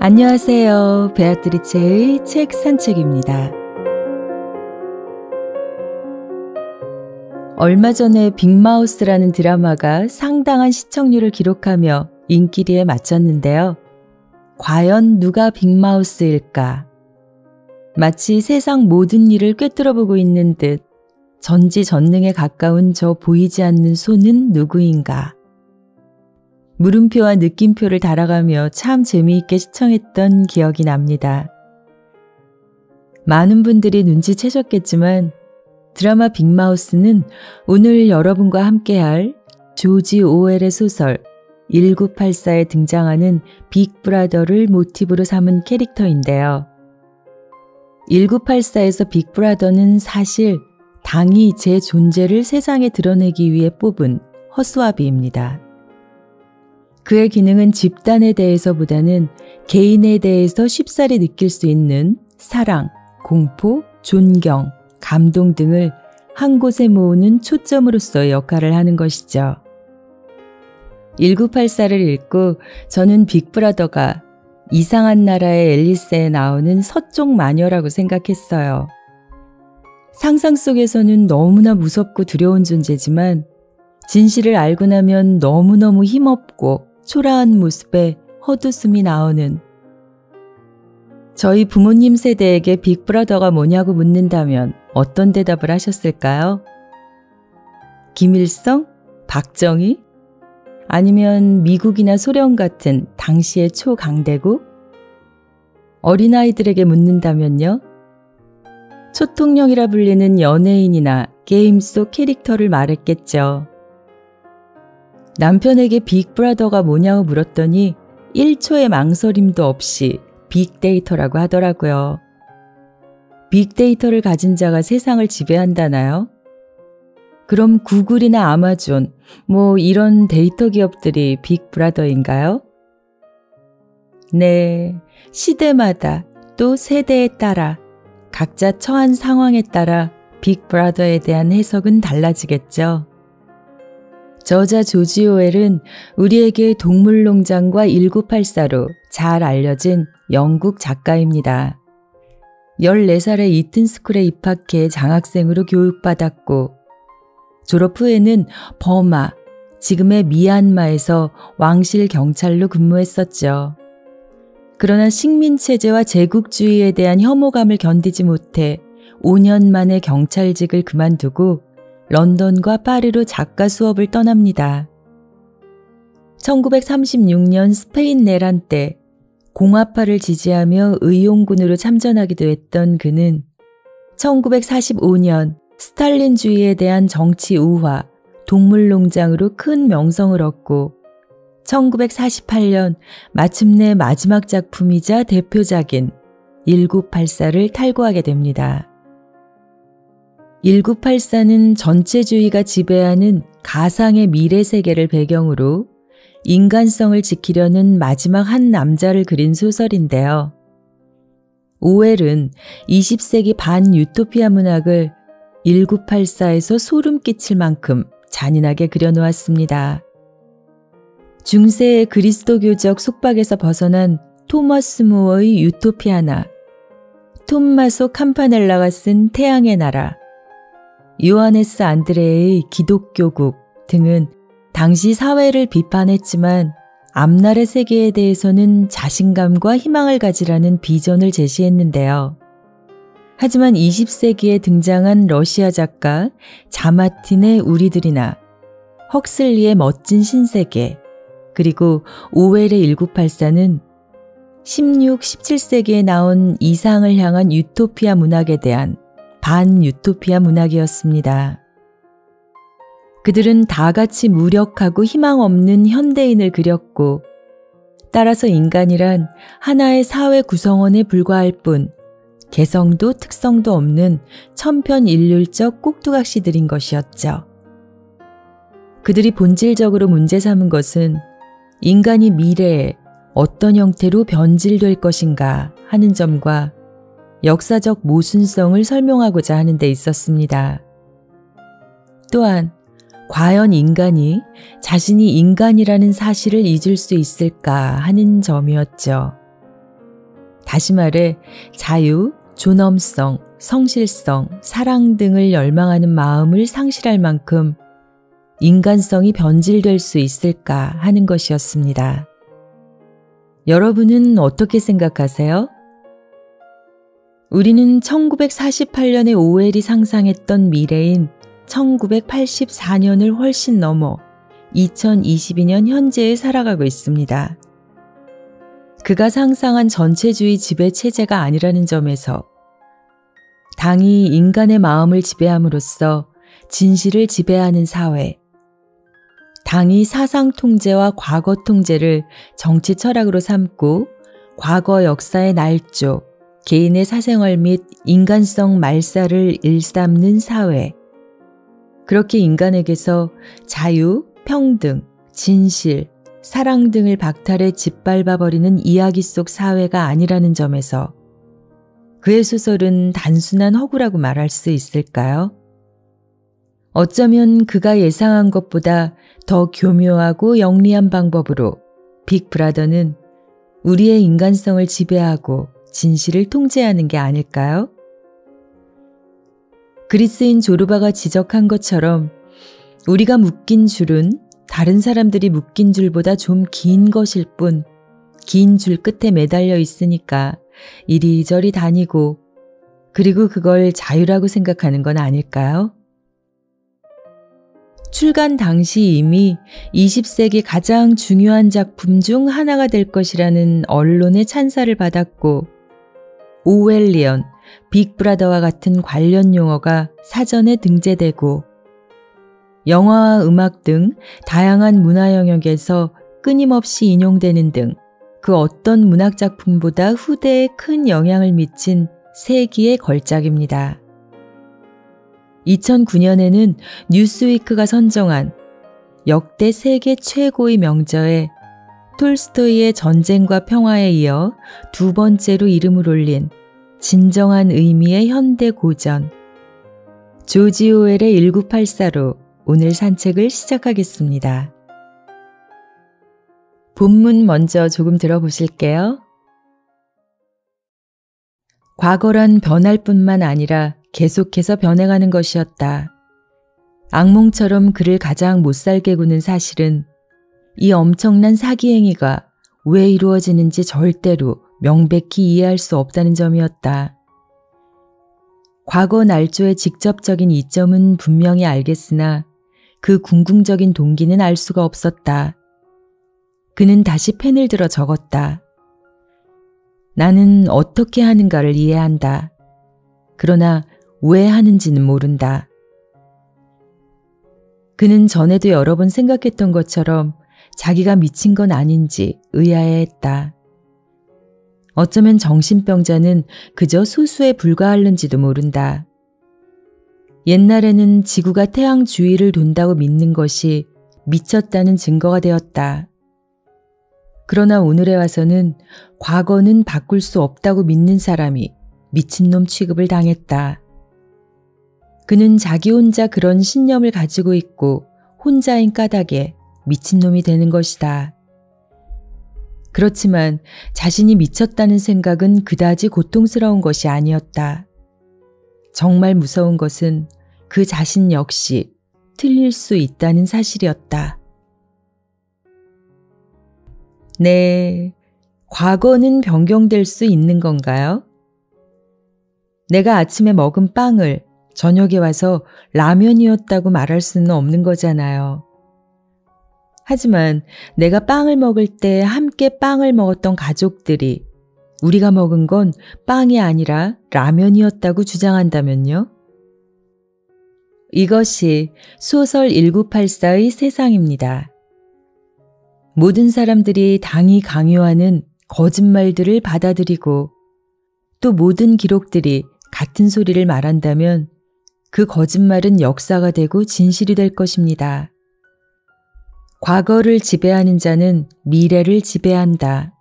안녕하세요. 베아트리체의 책 산책입니다. 얼마 전에 빅마우스라는 드라마가 상당한 시청률을 기록하며 인기리에 마쳤는데요. 과연 누가 빅마우스일까? 마치 세상 모든 일을 꿰뚫어보고 있는 듯 전지전능에 가까운 저 보이지 않는 손은 누구인가? 물음표와 느낌표를 달아가며 참 재미있게 시청했던 기억이 납니다. 많은 분들이 눈치채셨겠지만 드라마 빅마우스는 오늘 여러분과 함께할 조지 오웰의 소설 1984에 등장하는 빅브라더를 모티브로 삼은 캐릭터인데요. 1984에서 빅브라더는 사실 당이 제 존재를 세상에 드러내기 위해 뽑은 허수아비입니다. 그의 기능은 집단에 대해서보다는 개인에 대해서 쉽사리 느낄 수 있는 사랑, 공포, 존경, 감동 등을 한 곳에 모으는 초점으로서의 역할을 하는 것이죠. 1984를 읽고 저는 빅브라더가 이상한 나라의 앨리스에 나오는 서쪽 마녀라고 생각했어요. 상상 속에서는 너무나 무섭고 두려운 존재지만 진실을 알고 나면 너무너무 힘없고 초라한 모습에 헛웃음이 나오는, 저희 부모님 세대에게 빅브라더가 뭐냐고 묻는다면 어떤 대답을 하셨을까요? 김일성? 박정희? 아니면 미국이나 소련 같은 당시의 초강대국? 어린아이들에게 묻는다면요? 초통령이라 불리는 연예인이나 게임 속 캐릭터를 말했겠죠. 남편에게 빅브라더가 뭐냐고 물었더니 1초의 망설임도 없이 빅데이터라고 하더라고요. 빅데이터를 가진 자가 세상을 지배한다나요? 그럼 구글이나 아마존, 이런 데이터 기업들이 빅브라더인가요? 네, 시대마다 또 세대에 따라 각자 처한 상황에 따라 빅브라더에 대한 해석은 달라지겠죠. 저자 조지 오웰은 우리에게 동물농장과 1984로 잘 알려진 영국 작가입니다. 14살에 이튼스쿨에 입학해 장학생으로 교육받았고 졸업 후에는 버마, 지금의 미얀마에서 왕실 경찰로 근무했었죠. 그러나 식민체제와 제국주의에 대한 혐오감을 견디지 못해 5년 만에 경찰직을 그만두고 런던과 파리로 작가 수업을 떠납니다. 1936년 스페인 내란 때 공화파를 지지하며 의용군으로 참전하기도 했던 그는 1945년 스탈린주의에 대한 정치 우화, 동물농장으로 큰 명성을 얻고 1948년 마침내 마지막 작품이자 대표작인 1984를 탈고하게 됩니다. 1984는 전체주의가 지배하는 가상의 미래 세계를 배경으로 인간성을 지키려는 마지막 한 남자를 그린 소설인데요. 오웰은 20세기 반유토피아 문학을 1984에서 소름 끼칠 만큼 잔인하게 그려놓았습니다. 중세의 그리스도교적 속박에서 벗어난 토머스 무어의 유토피아나, 톰마소 캠파넬라가 쓴 태양의 나라, 요하네스 안드레의 기독교국 등은 당시 사회를 비판했지만 앞날의 세계에 대해서는 자신감과 희망을 가지라는 비전을 제시했는데요. 하지만 20세기에 등장한 러시아 작가 자마틴의 우리들이나 헉슬리의 멋진 신세계, 그리고 오웰의 1984는 16, 17세기에 나온 이상을 향한 유토피아 문학에 대한 반유토피아 문학이었습니다. 그들은 다 같이 무력하고 희망 없는 현대인을 그렸고 따라서 인간이란 하나의 사회 구성원에 불과할 뿐 개성도 특성도 없는 천편일률적 꼭두각시들인 것이었죠. 그들이 본질적으로 문제 삼은 것은 인간이 미래에 어떤 형태로 변질될 것인가 하는 점과 역사적 모순성을 설명하고자 하는 데 있었습니다. 또한 과연 인간이 자신이 인간이라는 사실을 잊을 수 있을까 하는 점이었죠. 다시 말해 자유, 존엄성, 성실성, 사랑 등을 열망하는 마음을 상실할 만큼 인간성이 변질될 수 있을까 하는 것이었습니다. 여러분은 어떻게 생각하세요? 우리는 1948년에 오웰이 상상했던 미래인 1984년을 훨씬 넘어 2022년 현재에 살아가고 있습니다. 그가 상상한 전체주의 지배 체제가 아니라는 점에서 당이 인간의 마음을 지배함으로써 진실을 지배하는 사회, 당이 사상 통제와 과거 통제를 정치 철학으로 삼고 과거 역사의 날조, 개인의 사생활 및 인간성 말살을 일삼는 사회, 그렇게 인간에게서 자유, 평등, 진실, 사랑 등을 박탈해 짓밟아버리는 이야기 속 사회가 아니라는 점에서 그의 소설은 단순한 허구라고 말할 수 있을까요? 어쩌면 그가 예상한 것보다 더 교묘하고 영리한 방법으로 빅브라더는 우리의 인간성을 지배하고 진실을 통제하는 게 아닐까요? 그리스인 조르바가 지적한 것처럼 우리가 묶인 줄은 다른 사람들이 묶인 줄보다 좀 긴 것일 뿐 긴 줄 끝에 매달려 있으니까 이리저리 다니고 그리고 그걸 자유라고 생각하는 건 아닐까요? 출간 당시 이미 20세기 가장 중요한 작품 중 하나가 될 것이라는 언론의 찬사를 받았고 오웰리언, 빅브라더와 같은 관련 용어가 사전에 등재되고 영화와 음악 등 다양한 문화 영역에서 끊임없이 인용되는 등 그 어떤 문학작품보다 후대에 큰 영향을 미친 세기의 걸작입니다. 2009년에는 뉴스위크가 선정한 역대 세계 최고의 명저에 톨스토이의 전쟁과 평화에 이어 두 번째로 이름을 올린 진정한 의미의 현대 고전 조지 오웰의 1984로 오늘 산책을 시작하겠습니다. 본문 먼저 조금 들어보실게요. 과거란 변할 뿐만 아니라 계속해서 변해가는 것이었다. 악몽처럼 그를 가장 못살게 구는 사실은 이 엄청난 사기 행위가 왜 이루어지는지 절대로 명백히 이해할 수 없다는 점이었다. 과거 날조의 직접적인 이점은 분명히 알겠으나 그 궁극적인 동기는 알 수가 없었다. 그는 다시 펜을 들어 적었다. 나는 어떻게 하는가를 이해한다. 그러나 왜 하는지는 모른다. 그는 전에도 여러 번 생각했던 것처럼 자기가 미친 건 아닌지 의아해했다. 어쩌면 정신병자는 그저 소수에 불과할는지도 모른다. 옛날에는 지구가 태양 주위를 돈다고 믿는 것이 미쳤다는 증거가 되었다. 그러나 오늘에 와서는 과거는 바꿀 수 없다고 믿는 사람이 미친놈 취급을 당했다. 그는 자기 혼자 그런 신념을 가지고 있고 혼자인 까닭에 미친놈이 되는 것이다. 그렇지만 자신이 미쳤다는 생각은 그다지 고통스러운 것이 아니었다. 정말 무서운 것은 그 자신 역시 틀릴 수 있다는 사실이었다. 네, 과거는 변경될 수 있는 건가요? 내가 아침에 먹은 빵을 저녁에 와서 라면이었다고 말할 수는 없는 거잖아요. 하지만 내가 빵을 먹을 때 함께 빵을 먹었던 가족들이 우리가 먹은 건 빵이 아니라 라면이었다고 주장한다면요? 이것이 소설 1984의 세상입니다. 모든 사람들이 당이 강요하는 거짓말들을 받아들이고 또 모든 기록들이 같은 소리를 말한다면 그 거짓말은 역사가 되고 진실이 될 것입니다. 과거를 지배하는 자는 미래를 지배한다.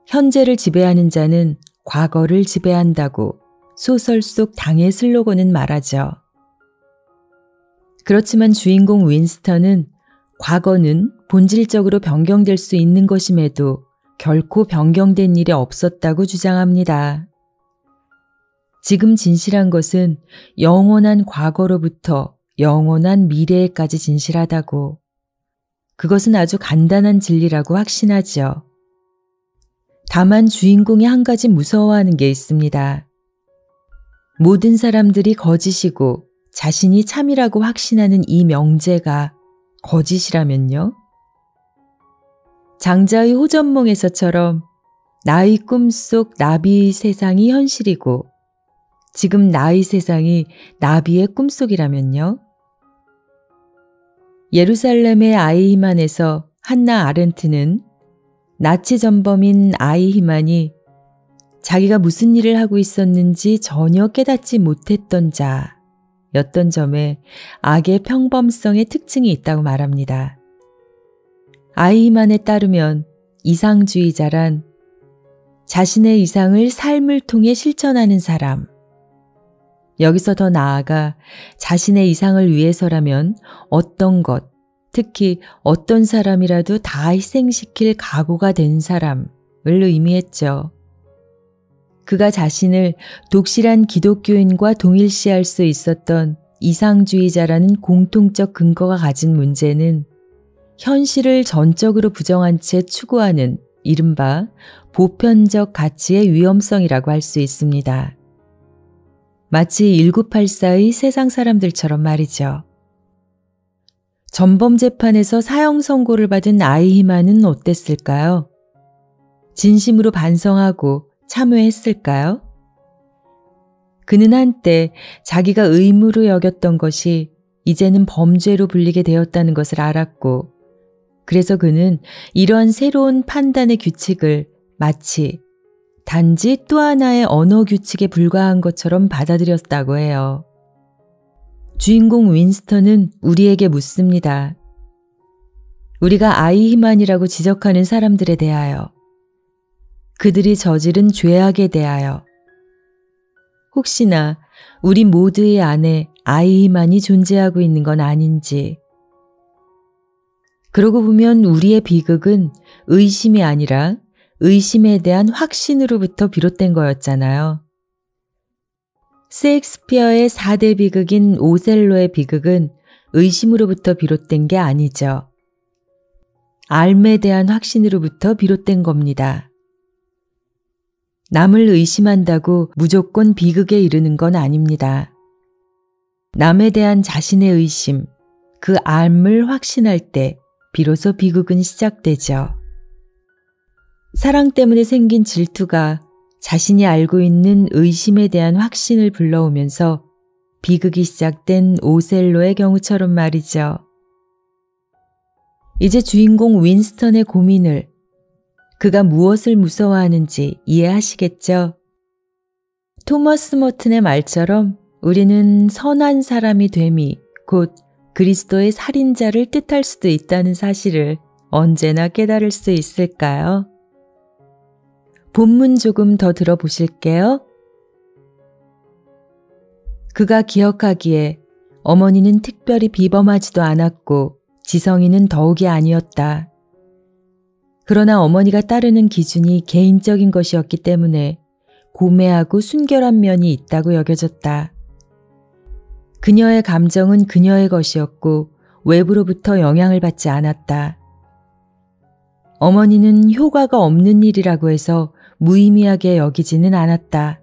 현재를 지배하는 자는 과거를 지배한다고 소설 속 당의 슬로건은 말하죠. 그렇지만 주인공 윈스턴은 과거는 본질적으로 변경될 수 있는 것임에도 결코 변경된 일이 없었다고 주장합니다. 지금 진실한 것은 영원한 과거로부터 영원한 미래에까지 진실하다고, 그것은 아주 간단한 진리라고 확신하지요. 다만 주인공이 한 가지 무서워하는 게 있습니다. 모든 사람들이 거짓이고 자신이 참이라고 확신하는 이 명제가 거짓이라면요? 장자의 호전몽에서처럼 나의 꿈속 나비의 세상이 현실이고 지금 나의 세상이 나비의 꿈속이라면요? 예루살렘의 아이히만에서 한나 아렌트는 나치 전범인 아이히만이 자기가 무슨 일을 하고 있었는지 전혀 깨닫지 못했던 자였던 점에 악의 평범성의 특징이 있다고 말합니다. 아이히만에 따르면 이상주의자란 자신의 이상을 삶을 통해 실천하는 사람, 여기서 더 나아가 자신의 이상을 위해서라면 어떤 것, 특히 어떤 사람이라도 다 희생시킬 각오가 된 사람을 의미했죠. 그가 자신을 독실한 기독교인과 동일시할 수 있었던 이상주의자라는 공통적 근거가 가진 문제는 현실을 전적으로 부정한 채 추구하는 이른바 보편적 가치의 위험성이라고 할 수 있습니다. 마치 1984의 세상 사람들처럼 말이죠. 전범 재판에서 사형 선고를 받은 아이히만은 어땠을까요? 진심으로 반성하고 참회했을까요? 그는 한때 자기가 의무로 여겼던 것이 이제는 범죄로 불리게 되었다는 것을 알았고, 그래서 그는 이러한 새로운 판단의 규칙을 마치 단지 또 하나의 언어 규칙에 불과한 것처럼 받아들였다고 해요. 주인공 윈스턴은 우리에게 묻습니다. 우리가 아이히만이라고 지적하는 사람들에 대하여, 그들이 저지른 죄악에 대하여 혹시나 우리 모두의 안에 아이히만이 존재하고 있는 건 아닌지. 그러고 보면 우리의 비극은 의심이 아니라 의심에 대한 확신으로부터 비롯된 거였잖아요. 셰익스피어의 4대 비극인 오셀로의 비극은 의심으로부터 비롯된 게 아니죠. 알에 대한 확신으로부터 비롯된 겁니다. 남을 의심한다고 무조건 비극에 이르는 건 아닙니다. 남에 대한 자신의 의심, 그 암을 확신할 때 비로소 비극은 시작되죠. 사랑 때문에 생긴 질투가 자신이 알고 있는 의심에 대한 확신을 불러오면서 비극이 시작된 오셀로의 경우처럼 말이죠. 이제 주인공 윈스턴의 고민을, 그가 무엇을 무서워하는지 이해하시겠죠? 토머스 머튼의 말처럼 우리는 선한 사람이 됨이 곧 그리스도의 살인자를 뜻할 수도 있다는 사실을 언제나 깨달을 수 있을까요? 본문 조금 더 들어보실게요. 그가 기억하기에 어머니는 특별히 비범하지도 않았고 지성이는 더욱이 아니었다. 그러나 어머니가 따르는 기준이 개인적인 것이었기 때문에 고매하고 순결한 면이 있다고 여겨졌다. 그녀의 감정은 그녀의 것이었고 외부로부터 영향을 받지 않았다. 어머니는 효과가 없는 일이라고 해서 무의미하게 여기지는 않았다.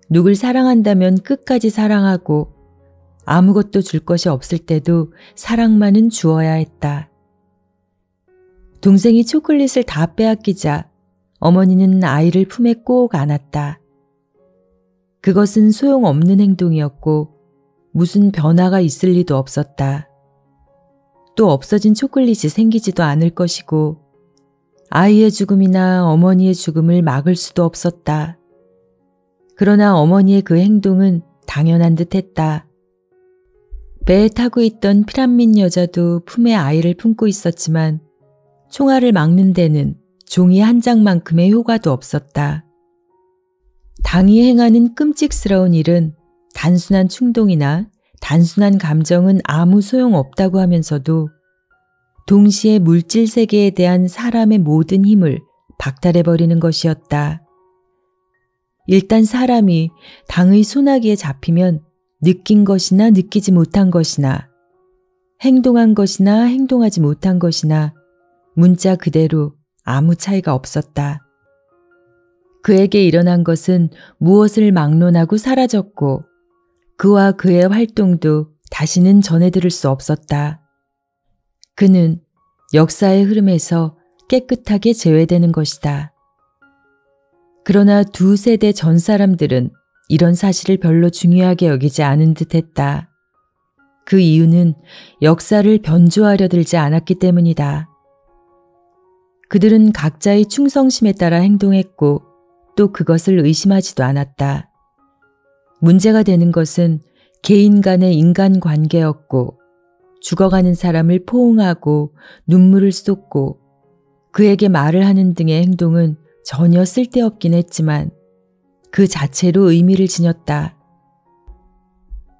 누굴 사랑한다면 끝까지 사랑하고 아무것도 줄 것이 없을 때도 사랑만은 주어야 했다. 동생이 초콜릿을 다 빼앗기자 어머니는 아이를 품에 꼭 안았다. 그것은 소용없는 행동이었고 무슨 변화가 있을 리도 없었다. 또 없어진 초콜릿이 생기지도 않을 것이고 아이의 죽음이나 어머니의 죽음을 막을 수도 없었다. 그러나 어머니의 그 행동은 당연한 듯 했다. 배에 타고 있던 피란민 여자도 품에 아이를 품고 있었지만 총알을 막는 데는 종이 한 장만큼의 효과도 없었다. 당이 행하는 끔찍스러운 일은 단순한 충동이나 단순한 감정은 아무 소용없다고 하면서도 동시에 물질 세계에 대한 사람의 모든 힘을 박탈해버리는 것이었다. 일단 사람이 당의 소나기에 잡히면 느낀 것이나 느끼지 못한 것이나 행동한 것이나 행동하지 못한 것이나 문자 그대로 아무 차이가 없었다. 그에게 일어난 것은 무엇을 막론하고 사라졌고 그와 그의 활동도 다시는 전해들을 수 없었다. 그는 역사의 흐름에서 깨끗하게 제외되는 것이다. 그러나 두 세대 전 사람들은 이런 사실을 별로 중요하게 여기지 않은 듯 했다. 그 이유는 역사를 변조하려 들지 않았기 때문이다. 그들은 각자의 충성심에 따라 행동했고 또 그것을 의심하지도 않았다. 문제가 되는 것은 개인 간의 인간관계였고 죽어가는 사람을 포옹하고 눈물을 쏟고 그에게 말을 하는 등의 행동은 전혀 쓸데없긴 했지만 그 자체로 의미를 지녔다.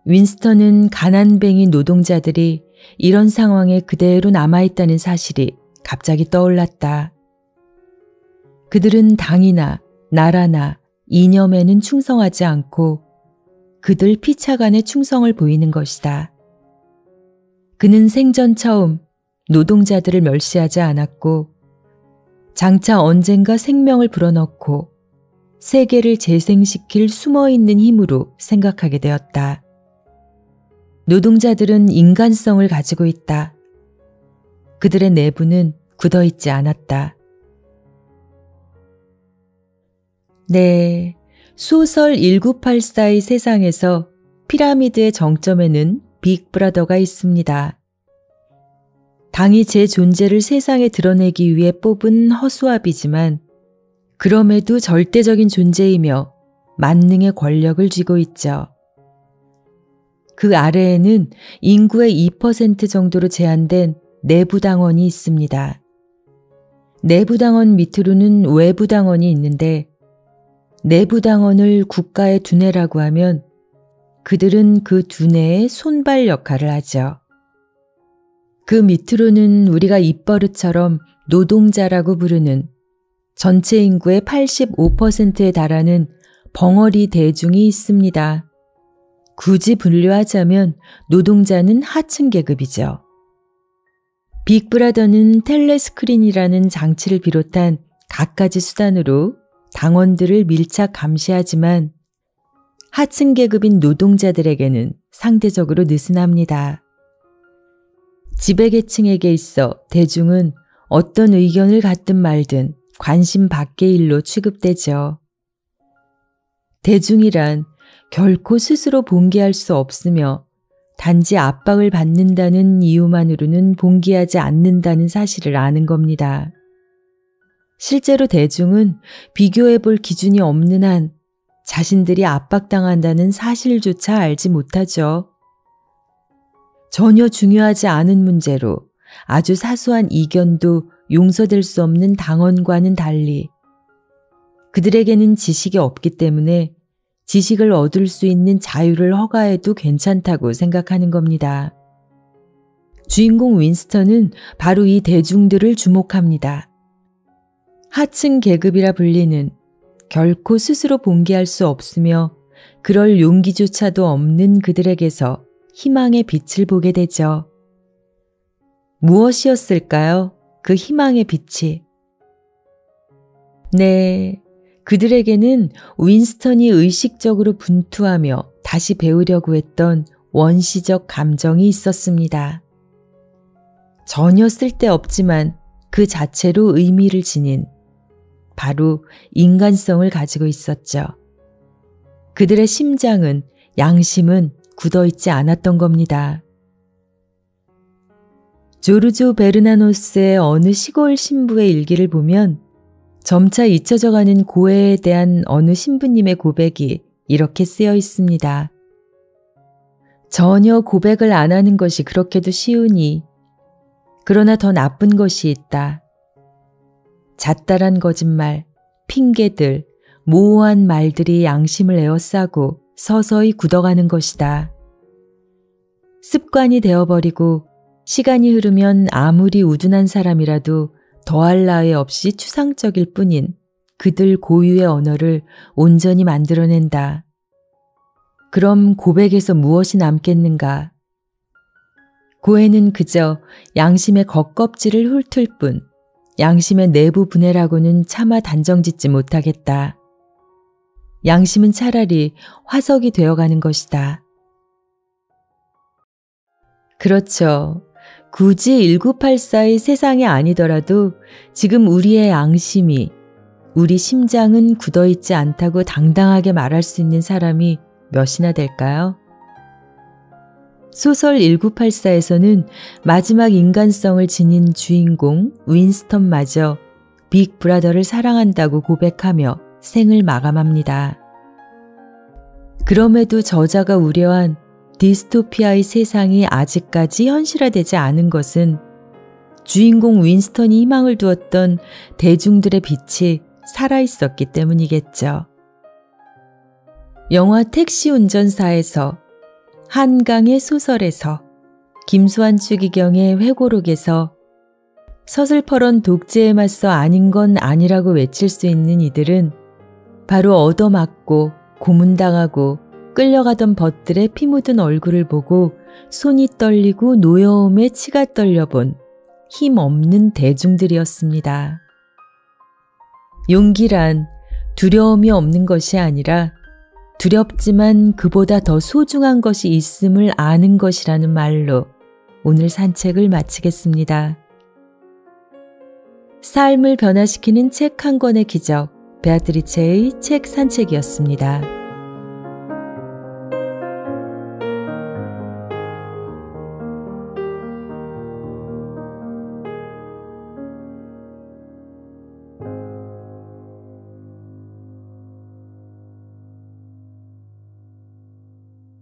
윈스턴은 가난뱅이 노동자들이 이런 상황에 그대로 남아있다는 사실이 갑자기 떠올랐다. 그들은 당이나 나라나 이념에는 충성하지 않고 그들 피차간에 충성을 보이는 것이다. 그는 생전 처음 노동자들을 멸시하지 않았고 장차 언젠가 생명을 불어넣고 세계를 재생시킬 숨어있는 힘으로 생각하게 되었다. 노동자들은 인간성을 가지고 있다. 그들의 내부는 굳어있지 않았다. 네, 소설 1984의 세상에서 피라미드의 정점에는 빅브라더가 있습니다. 당이 제 존재를 세상에 드러내기 위해 뽑은 허수아비지만 그럼에도 절대적인 존재이며 만능의 권력을 쥐고 있죠. 그 아래에는 인구의 2% 정도로 제한된 내부당원이 있습니다. 내부당원 밑으로는 외부당원이 있는데 내부당원을 국가의 두뇌라고 하면 그들은 그 두뇌의 손발 역할을 하죠. 그 밑으로는 우리가 입버릇처럼 노동자라고 부르는 전체 인구의 85%에 달하는 벙어리 대중이 있습니다. 굳이 분류하자면 노동자는 하층 계급이죠. 빅브라더는 텔레스크린이라는 장치를 비롯한 갖가지 수단으로 당원들을 밀착 감시하지만 하층 계급인 노동자들에게는 상대적으로 느슨합니다. 지배계층에게 있어 대중은 어떤 의견을 갖든 말든 관심 밖의 일로 취급되죠. 대중이란 결코 스스로 봉기할 수 없으며 단지 압박을 받는다는 이유만으로는 봉기하지 않는다는 사실을 아는 겁니다. 실제로 대중은 비교해 볼 기준이 없는 한 자신들이 압박당한다는 사실조차 알지 못하죠. 전혀 중요하지 않은 문제로 아주 사소한 이견도 용서될 수 없는 당원과는 달리 그들에게는 지식이 없기 때문에 지식을 얻을 수 있는 자유를 허가해도 괜찮다고 생각하는 겁니다. 주인공 윈스턴은 바로 이 대중들을 주목합니다. 하층 계급이라 불리는 결코 스스로 봉기할 수 없으며 그럴 용기조차도 없는 그들에게서 희망의 빛을 보게 되죠. 무엇이었을까요? 그 희망의 빛이. 네, 그들에게는 윈스턴이 의식적으로 분투하며 다시 배우려고 했던 원시적 감정이 있었습니다. 전혀 쓸데없지만 그 자체로 의미를 지닌 바로 인간성을 가지고 있었죠. 그들의 심장은, 양심은 굳어있지 않았던 겁니다. 조르조 베르나노스의 어느 시골 신부의 일기를 보면 점차 잊혀져가는 고해에 대한 어느 신부님의 고백이 이렇게 쓰여 있습니다. 전혀 고백을 안 하는 것이 그렇게도 쉬우니 그러나 더 나쁜 것이 있다. 잣달한 거짓말, 핑계들, 모호한 말들이 양심을 에워싸고 서서히 굳어가는 것이다. 습관이 되어버리고 시간이 흐르면 아무리 우둔한 사람이라도 더할 나위 없이 추상적일 뿐인 그들 고유의 언어를 온전히 만들어낸다. 그럼 고백에서 무엇이 남겠는가? 고해는 그저 양심의 겉껍질을 훑을 뿐 양심의 내부 분해라고는 차마 단정짓지 못하겠다. 양심은 차라리 화석이 되어가는 것이다. 그렇죠. 굳이 1984의 세상이 아니더라도 지금 우리의 양심이, 우리 심장은 굳어있지 않다고 당당하게 말할 수 있는 사람이 몇이나 될까요? 소설 1984에서는 마지막 인간성을 지닌 주인공 윈스턴마저 빅 브라더를 사랑한다고 고백하며 생을 마감합니다. 그럼에도 저자가 우려한 디스토피아의 세상이 아직까지 현실화되지 않은 것은 주인공 윈스턴이 희망을 두었던 대중들의 빛이 살아있었기 때문이겠죠. 영화 택시 운전사에서, 한강의 소설에서, 김수환 추기경의 회고록에서 서슬퍼런 독재에 맞서 아닌 건 아니라고 외칠 수 있는 이들은 바로 얻어맞고 고문당하고 끌려가던 벗들의 피 묻은 얼굴을 보고 손이 떨리고 노여움에 치가 떨려본 힘없는 대중들이었습니다. 용기란 두려움이 없는 것이 아니라 두렵지만 그보다 더 소중한 것이 있음을 아는 것이라는 말로 오늘 산책을 마치겠습니다. 삶을 변화시키는 책 한 권의 기적, 베아트리체의 책 산책이었습니다.